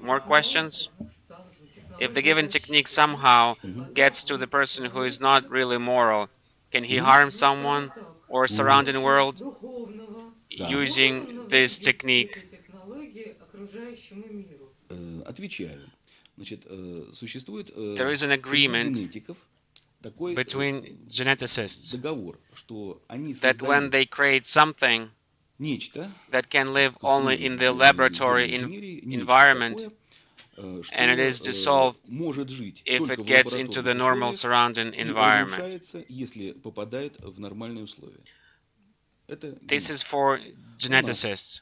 More questions? If the given technique somehow gets to the person who is not really moral, can he harm someone or surrounding world using this technique? There is an agreement between geneticists that when they create something that can live only in the laboratory environment, and it is dissolved if it gets into the normal surrounding environment. This is for geneticists.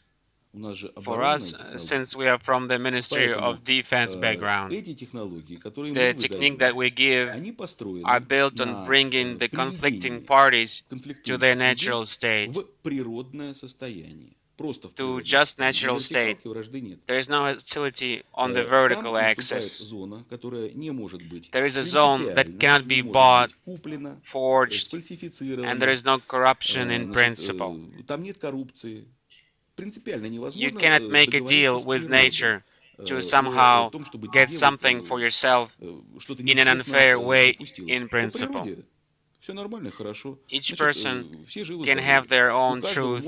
For us, since we are from the Ministry of Defense background, the technique that we give are built on bringing the conflicting parties to their natural state, to just natural state. There is no hostility on the vertical axis. There is a zone that cannot be bought, forged, and there is no corruption in principle. You cannot make a deal with nature to somehow get something for yourself in an unfair way in principle. Each person can have their own truth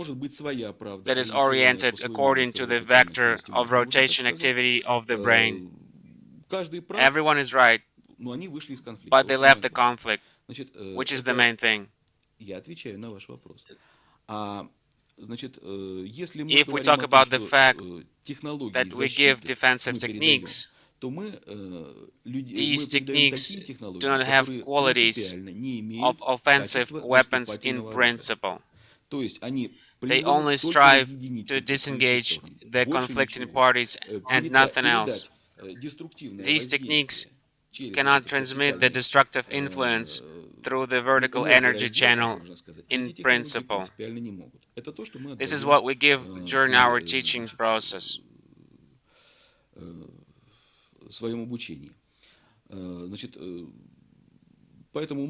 that is oriented according to the vector of rotation activity of the brain. Everyone is right, but they left the conflict, which is the main thing. If we talk about the fact that we give defensive techniques, these techniques do not have qualities of offensive weapons in principle. They only strive to disengage the conflicting parties and nothing else. These techniques cannot transmit the destructive influence through the vertical energy channel in principle. This is what we give during our teaching process.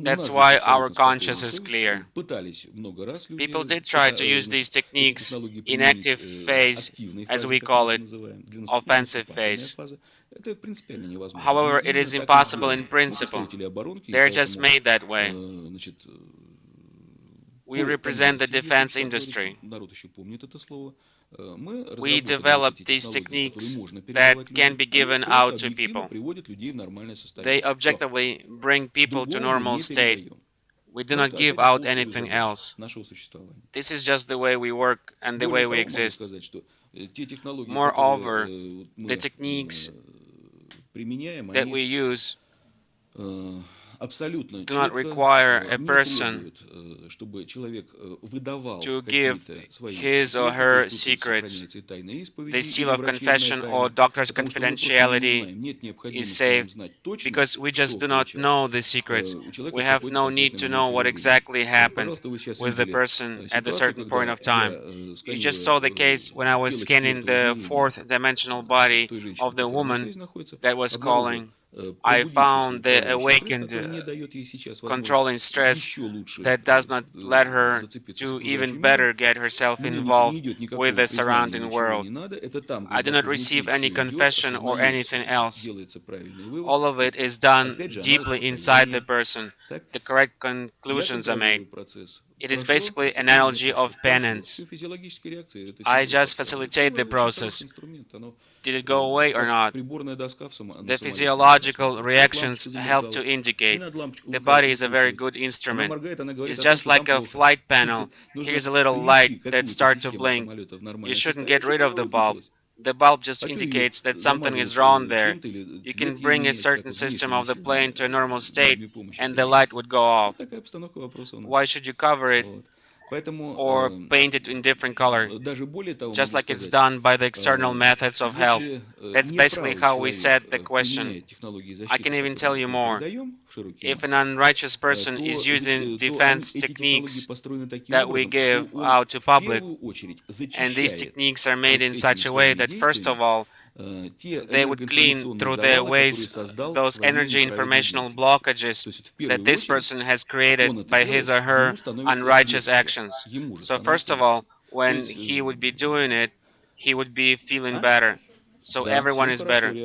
That's why our conscience is clear. People did try to use these techniques in active phase, as we call it, offensive phase. However, it is impossible in principle. They're just made that way. We represent the defense industry. We developed these techniques that can be given out to people. They objectively bring people to normal state. We do not give out anything else. This is just the way we work and the way we exist. Moreover, the techniques that we use do not require a person to give his or her secrets. The seal of confession or doctor's confidentiality is saved because we just do not know the secrets. We have no need to know what exactly happened with the person at a certain point of time. You just saw the case when I was scanning the fourth dimensional body of the woman that was calling. I found the awakened controlling stress that does not let her to even better get herself involved with the surrounding world. I do not receive any confession or anything else. All of it is done deeply inside the person. The correct conclusions are made. It is basically an analogy of penance. I just facilitate the process. Did it go away or not? The physiological reactions help to indicate. The body is a very good instrument. It's just like a flight panel. Here's a little light that starts to blink. You shouldn't get rid of the bulb. The bulb just indicates that something is wrong there. You can bring a certain system of the plane to a normal state and the light would go off. Why should you cover it or paint it in different color, just like it's done by the external methods of health? That's basically how we set the question. I can even tell you more. If an unrighteous person is using defense techniques that we give out to public, and these techniques are made in such a way that, first of all, they would clean through their ways those energy informational blockages that this person has created by his or her unrighteous actions. So first of all, when he would be doing it, he would be feeling better. So everyone is better.